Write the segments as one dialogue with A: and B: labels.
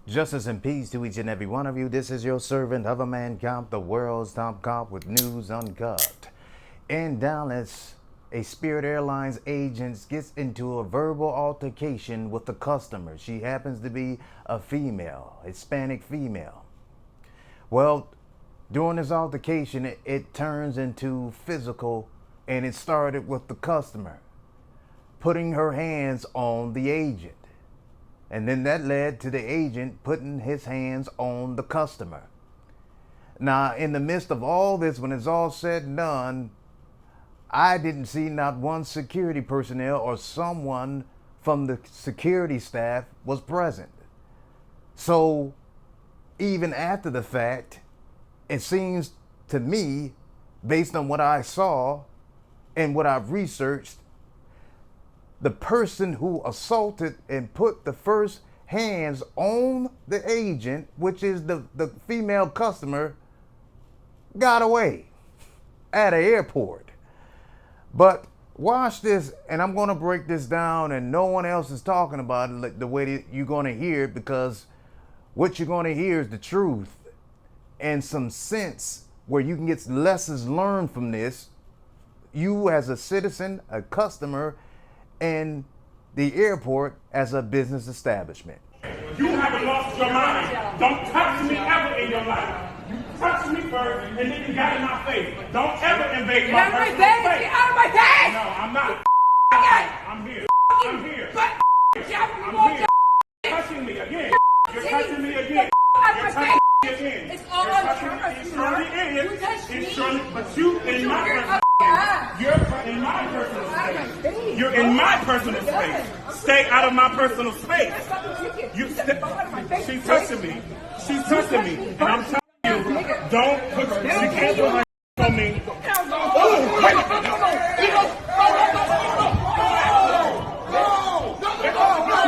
A: Justice and peace to each and every one of you. This is your servant of a man cop, the world's top cop with news uncut. In Dallas, a Spirit Airlines agent gets into a verbal altercation with the customer. She happens to be a female, Hispanic female. Well, during this altercation, it turns into physical, and it started with the customer putting her hands on the agent. And then that led to the agent putting his hands on the customer. Now, in the midst of all this, when it's all said and done, I didn't see not one security personnel or someone from the security staff was present. So even after the fact, it seems to me, based on what I saw and what I've researched, the person who assaulted and put the first hands on the agent, which is the female customer, got away at an airport. But watch this, and I'm going to break this down, and no one else is talking about it the way that you're going to hear it, because what you're going to hear is the truth and some sense where you can get lessons learned from this. You as a citizen, a customer, and the airport as a business establishment.
B: You haven't lost your mind. Don't touch me ever in your life. You touched me first, and then you got in my face. Don't ever invade my personal space.
C: Get out of my face!
B: No, I'm not. I'm here. I'm here. I'm here. You're touching me again. You're touching me again. You're touching me again.
C: It's all on camera.
B: It surely is.
C: You touched me.
B: It surely, but you in my personal space. You're in my personal space. You're in my personal space. Stay out of my personal space. She's touching me. She's touching me. And I'm telling you, don't put, she can't put her on me. Oh, wait.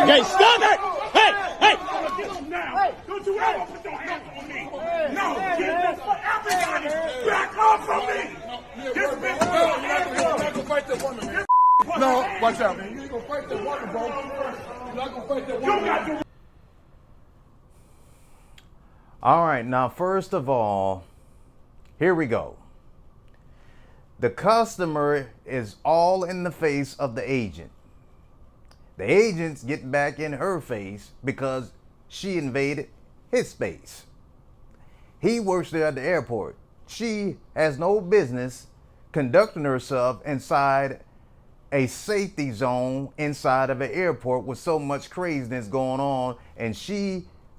D: Hey, stop it! Hey!
B: Now, don't you ever put your hands on me. No, get this for everybody. Back off from me. This bitch.
D: You're not gonna fight that woman. No, watch out, man. You ain't gonna fight that woman, bro. You're not gonna fight that woman.
A: All right, now first of all, here we go. The customer is all in the face of the agent. The agent's getting back in her face because she invaded his space. He works there at the airport. She has no business conducting herself inside a safety zone inside of an airport with so much craziness going on, and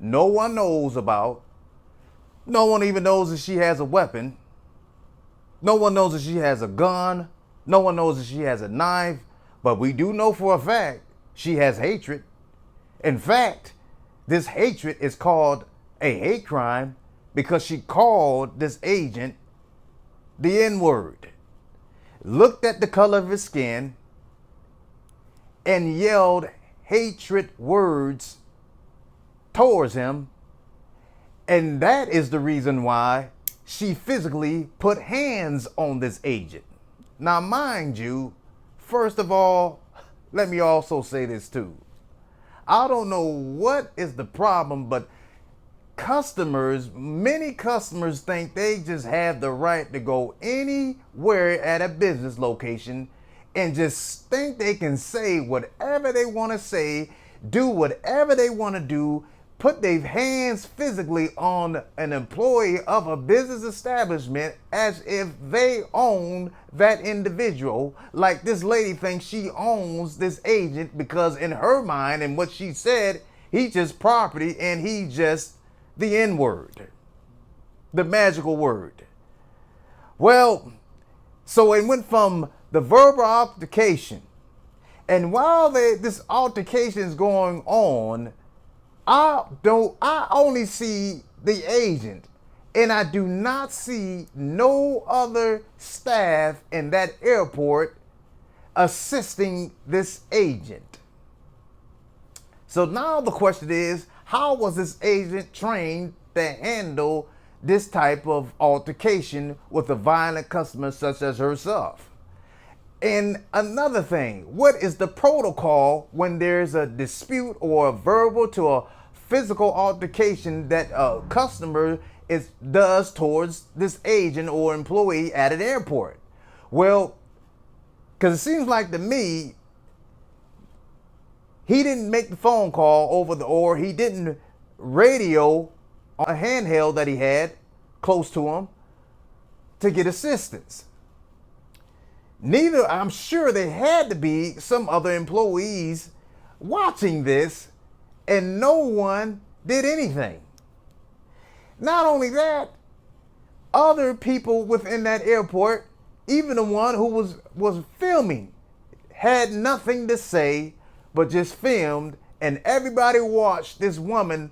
A: no one knows about. No one even knows that she has a weapon. No one knows that she has a gun. No one knows that she has a knife. But we do know for a fact she has hatred. In fact, this hatred is called a hate crime because she called this agent the N-word, looked at the color of his skin, and yelled hatred words towards him. And that is the reason why she physically put hands on this agent. Now, mind you, first of all, let me also say this too. I don't know what is the problem, but many customers think they just have the right to go anywhere at a business location and just think they can say whatever they want to say, do whatever they want to do, put their hands physically on an employee of a business establishment as if they own that individual. Like this lady thinks she owns this agent because in her mind and what she said, he's just property and he's just the N-word, the magical word. Well, so it went from the verbal altercation, and while this altercation is going on, I only see the agent, and I do not see no other staff in that airport assisting this agent. So now the question is, how was this agent trained to handle this type of altercation with a violent customer such as herself? And another thing, what is the protocol when there's a dispute or a verbal to a physical altercation that a customer does towards this agent or employee at an airport. Well, because it seems like to me, he didn't make the phone call or he didn't radio on a handheld that he had close to him to get assistance. Neither, I'm sure there had to be some other employees watching this, and no one did anything. Not only that, other people within that airport, even the one who was filming, had nothing to say but just filmed, and everybody watched this woman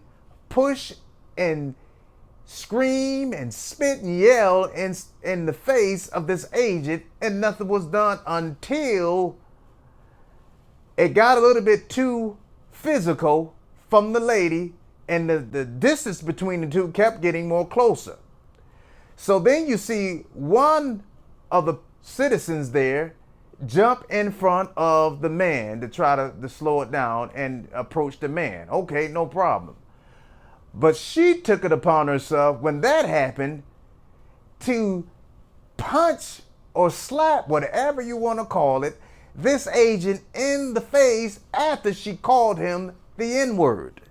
A: push and scream and spit and yell in the face of this agent, and nothing was done until it got a little bit too physical from the lady, and the distance between the two kept getting more closer. So then you see one of the citizens there jump in front of the man to try to slow it down and approach the man. Okay, no problem. But she took it upon herself when that happened to punch or slap, whatever you want to call it, this agent in the face after she called him the N-word.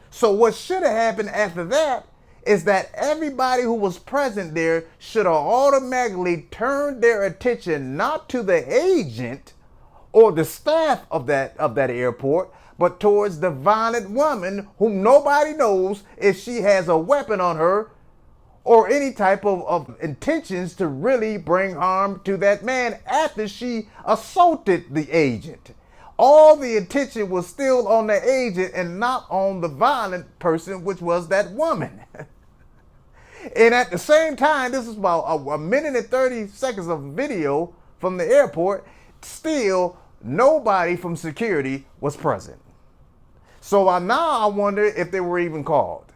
A: So what should have happened after that is that everybody who was present there should have automatically turned their attention not to the agent or the staff of that airport, but towards the violent woman whom nobody knows if she has a weapon on her or any type of intentions to really bring harm to that man after she assaulted the agent. All the attention was still on the agent and not on the violent person, which was that woman. And at the same time, this is about a minute and 30 seconds of video from the airport. Still, nobody from security was present. So now I wonder if they were even called.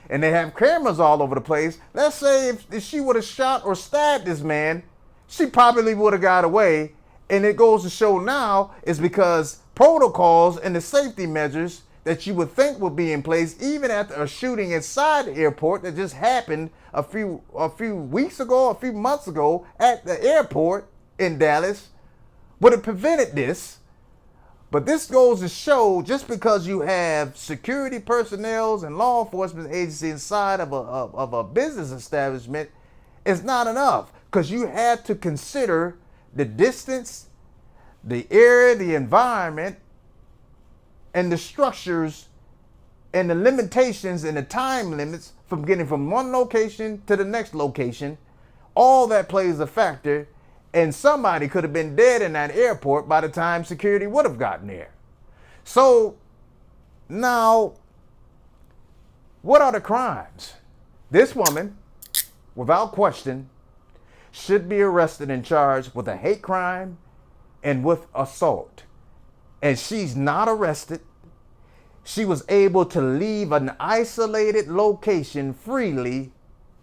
A: And they have cameras all over the place. Let's say if she would have shot or stabbed this man, she probably would have got away. And it goes to show now is because protocols and the safety measures that you would think would be in place even after a shooting inside the airport that just happened a few weeks ago, a few months ago at the airport in Dallas, would have prevented this. But this goes to show just because you have security personnel and law enforcement agencies inside of a business establishment is not enough, because you have to consider the distance, the area, the environment, and the structures and the limitations and the time limits from getting from one location to the next location. All that plays a factor, and somebody could have been dead in that airport by the time security would have gotten there. So now, what are the crimes? This woman, without question, should be arrested and charged with a hate crime and with assault. And she's not arrested. She was able to leave an isolated location freely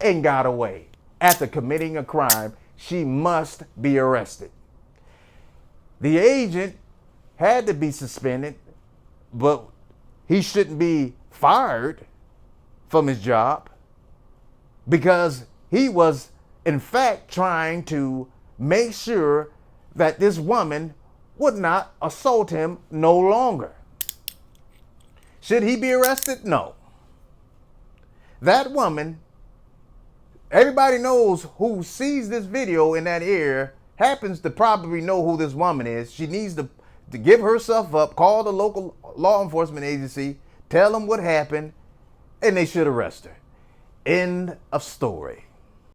A: and got away. After committing a crime, she must be arrested. The agent had to be suspended, but he shouldn't be fired from his job because he was, in fact, trying to make sure that this woman would not assault him no longer. Should he be arrested? No. That woman, everybody knows who sees this video in that area, happens to probably know who this woman is. She needs to give herself up, call the local law enforcement agency, tell them what happened, and they should arrest her. End of story.